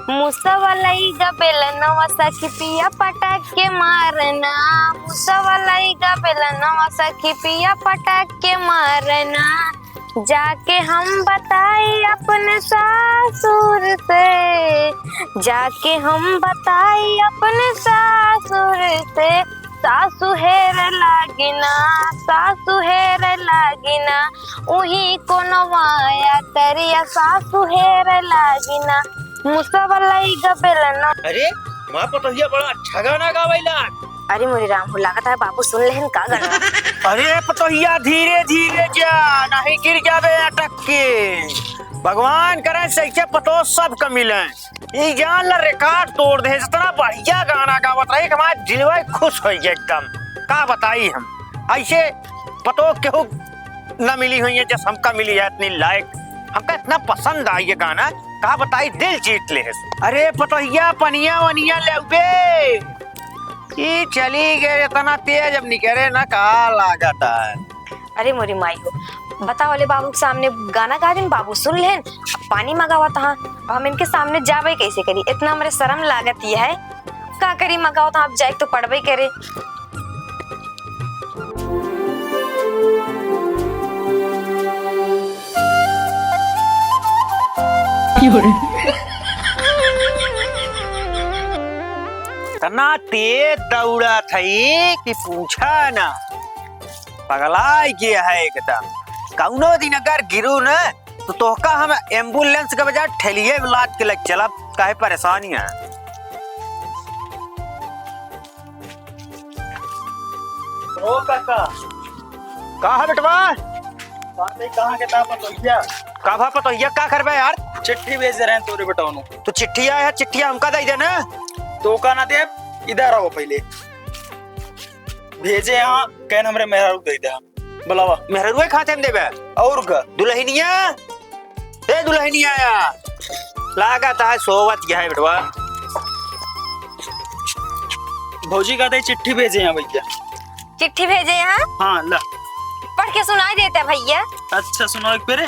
मुसवलई गबेलनवा सखी पिया पटक के मारना। मुसवलई गबेलनवा सखी पिया पटक के मारना। जाके हम बताई अपने सासुर से, जाके हम बताई अपने सासुर से। सासु हेर लागिना, सासु हेर लागिना, उही को नवाया करिया सासु हेर लागिना। मुसवलई गबेलनवा। अरे माँ पतोहिया बड़ा अच्छा गाना गावैला। अरे मोरे राम हो लागत है बाबू सुन लेहन का गाना। अरे पतोहिया धीरे धीरे जा, नहीं गिर जावे अटक के। भगवान करे सही पतो सबका मिले। ये जान ला रिकॉर्ड तोड़ दे, इतना बढ़िया गाना गावत रहे कि हमारा दिलवा खुश हो गया एकदम। का बताई हम ऐसे पतो केहू न मिली हुई है जैसे हमका मिली है इतनी लायक। हमका इतना पसंद आई ये गाना, का बताई दिल जीत ले। अरे पतोहिया पनिया वनिया ले ये चली गए इतना तेज अब निकले ना का लागत है। अरे मोरी माई हो बता वाले बाबू के सामने गाना गा दिन बाबू सुन लेन। अब पानी मंगावा था हम इनके सामने जावे कैसे करी, इतना हमारे शर्म लागत ही है। का करी मंगाओ तो आप जाए तो पढ़वे करे। तना तेज दौड़ा थई कि पूछा ना, पगलाई गया है एकदम। कौनो दिन अगर गिरू न तो तोहका हम एम्बुलेंस के बजाय ठेलिए लाद के लग चला। काहे परेशानी है। ओ काका कहा बेटवा कहाँ के पतोहिया का भा पतोहिया का करबे यार। चिट्ठी भेज रहे हैं तोरे बेटाओ। तो चिट्ठिया है, चिट्ठिया हमका दे देना। तो का ना दे, इधर आओ पहले भेजे यहाँ कहन हमरे मेहरारू दे दे। बुलावा मेहरुए खाते में देबे और का दुल्हनिया ए दुल्हनिया या लागत है सोवत गया है बेटवा। भौजी का दे चिट्ठी भेजे यहाँ भैया। चिट्ठी भेजे यहाँ हाँ ला पढ़ के सुनाई देता भैया। अच्छा सुनाओ एक पेरे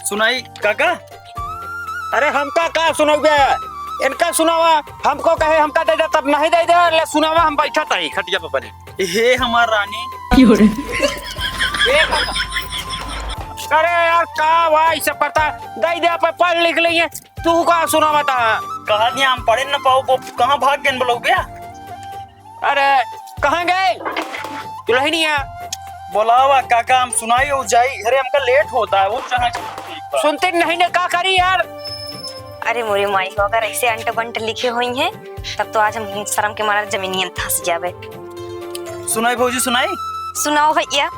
सुनाई काका। अरे हमका का सुनोगे, इनका सुनावा। हमको कहे हमका दे दे तब नहीं दे दे, ले सुनावा हम बैठा ताई खटिया पे पड़े। हे हमार रानी अरे यार का भाई से पता दे दे पे पढ़ लिख लिए तू का सुनावा था। कहा दिया हम पढ़े न पाओ वो कहाँ भाग गए बोलो गया। अरे कहाँ गए दुल्हनिया। बोलावा काका हम सुनाई हो जाई। अरे हमका लेट होता है वो चाहे सुनते नहीं ने का करी यार। अरे मोरी माई हो अगर ऐसे अंट बंट लिखे हुई हैं तब तो आज हम शर्म के मारे जमीनियन धंस जावे। सुनाई भौजी सुनाई। सुनाओ भैया।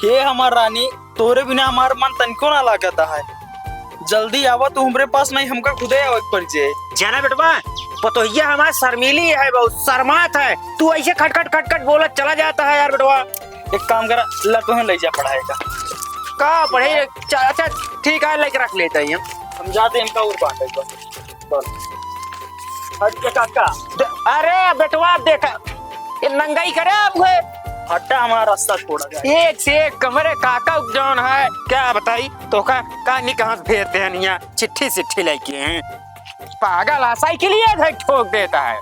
हे हमार रानी तोरे बिना हमार मन तनिको ना लागता है। जल्दी आवा तू हमरे पास नहीं, हमका खुदे आवे परिचय। जाना बेटवा पतोहिया हमारा शर्मीली है, बहुत शर्मात है। तू ऐसे खटखट खटखट बोला चला जाता है यार बेटवा। एक काम करा ला तो ले जा पढ़ाएगा का पढ़े। अच्छा ठीक है लेके रख लेते हैं हम जाते हैं इनका और बांटेगा। हट के काका। अरे बेटवा देखा ये नंगाई करे आपको। हटा हमारा रास्ता छोड़ा जाए। एक से एक कमरे काका उपजान है क्या बताई तो का कहानी कहाँ भेजते हैं यहाँ चिट्ठी सिट्ठी लेके हैं। पागल है साइकिल ये ठोक देता है।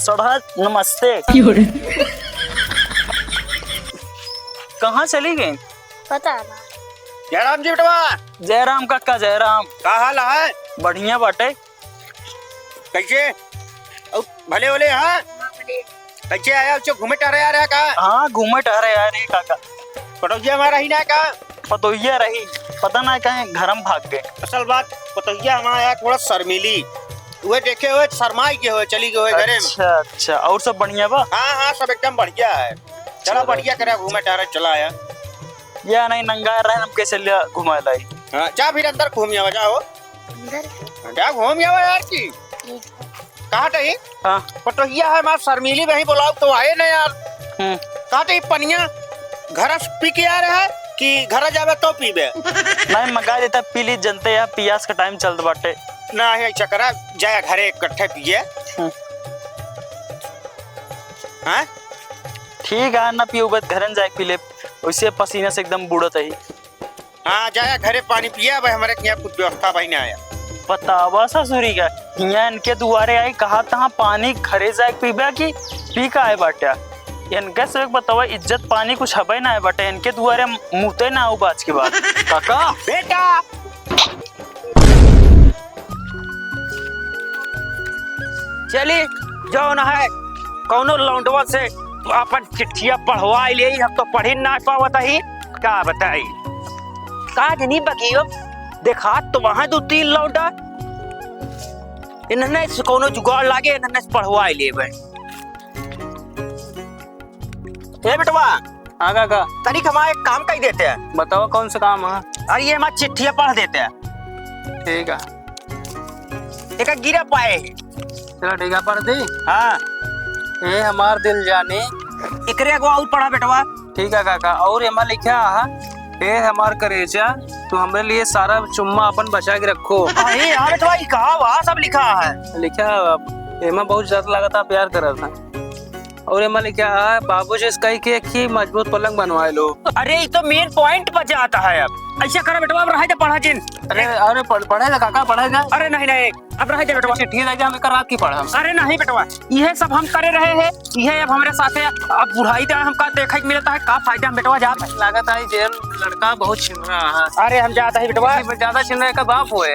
सड़ा नमस्ते। कहाँ चली गई पता ना। जयराम जी बेटवा। जयराम काका जयराम। का हाल है। बढ़िया बाटे। कैसे भले भले हाँ कैसे आया घूमे टहरे आ रहा का। हाँ घूमे टहरे आ रहे काका। पतोहिया हमारा ही ना का पतोहिया रही पता ना कहीं घर में भाग गए। असल बात पतोहिया हमारा थोड़ा शर्मीली वे देखे हुए शर्माई के हुए चली गए घरे में। अच्छा और सब बढ़िया बा। हाँ सब एकदम बढ़िया है। चला बढ़िया करे घूमे टहरे चला आया। या नहीं नंगा रहे हम कैसे लिया घुमा लाई। हाँ जा फिर अंदर घूम जाओ जाओ जा घूम जाओ यार की कहाँ टही। हाँ पतोहिया है हमारा शर्मीली वही बुलाओ तो आए ना यार। कहाँ टही पनिया घर पी के आ रहा है कि घर जावे तो पीबे। नहीं मंगा देता पी ली जनते या पियास का टाइम चलता बाटे ना है ऐसा करा जाए घरे इकट्ठे पिए। हाँ ठीक है ना पियो बस घर जाए पी ले, वैसे पसीना से एकदम बूढ़त है। हाँ जाया घरे पानी पिया भाई, हमारे यहाँ कुछ व्यवस्था भाई नहीं आया। बतावा ससुरी का यहाँ इनके दुआरे आई कहा तहाँ पानी खरे जाए पीबा की पी का आए बाटे। इनके से बतावा इज्जत पानी कुछ हबे ना है बाटे, इनके दुआरे मुँहते ना हो बाज के बाद। काका बेटा चली जो न है कौनो लौंडवा से अपन चिट्ठिया पढ़वा ले, हम तो पढ़ी ना पावत ही का बताई का जनी बकियो देखा तो वहां 2-3 लौंडा इन्होंने से कोनो जुगाड़ लागे, इन्होंने से पढ़वा ले भाई। ए बेटवा हाँ काका तनिक हमारा एक काम कर देते हैं। बताओ कौन सा काम है। अरे ये हमारी चिट्ठिया पढ़ देते हैं, ठीक है एक गिरा पाए। चलो ठीक है पढ़ दी। हाँ ये हमार दिल जाने एकरे को और पढ़ा बेटवा। ठीक है काका। और एमा लिखा है ए हमार करेजा तू हमरे लिए सारा चुम्मा अपन बचा के रखो। अरे यार बेटवा ये कहा वहाँ सब लिखा है। लिखा है एमा बहुत ज्यादा लगा प्यार कर था। और एमा लिखा है बाबूजी इसका ही मजबूत पलंग बनवाए लो। अरे ये तो मेन पॉइंट बच आता है। अब ऐसा करो बेटवा, अब रह जा पढ़ा जिन। अरे अरे पढ़ेगा काका पढ़ेगा। अरे नहीं नहीं अब रह जा बेटवा। चिट्ठी लगा हम रात की पढ़ा। अरे नहीं बेटवा, यह सब हम करे रहे हैं, यह अब हमारे साथ है। अब बुढ़ाई तो हमका देखा ही मिलता है, का फायदा हम बेटवा जात लागत है जेल लड़का बहुत छिन रहा है। अरे हम जाता है बेटवा, ज्यादा छिन रहा का बाप हुए।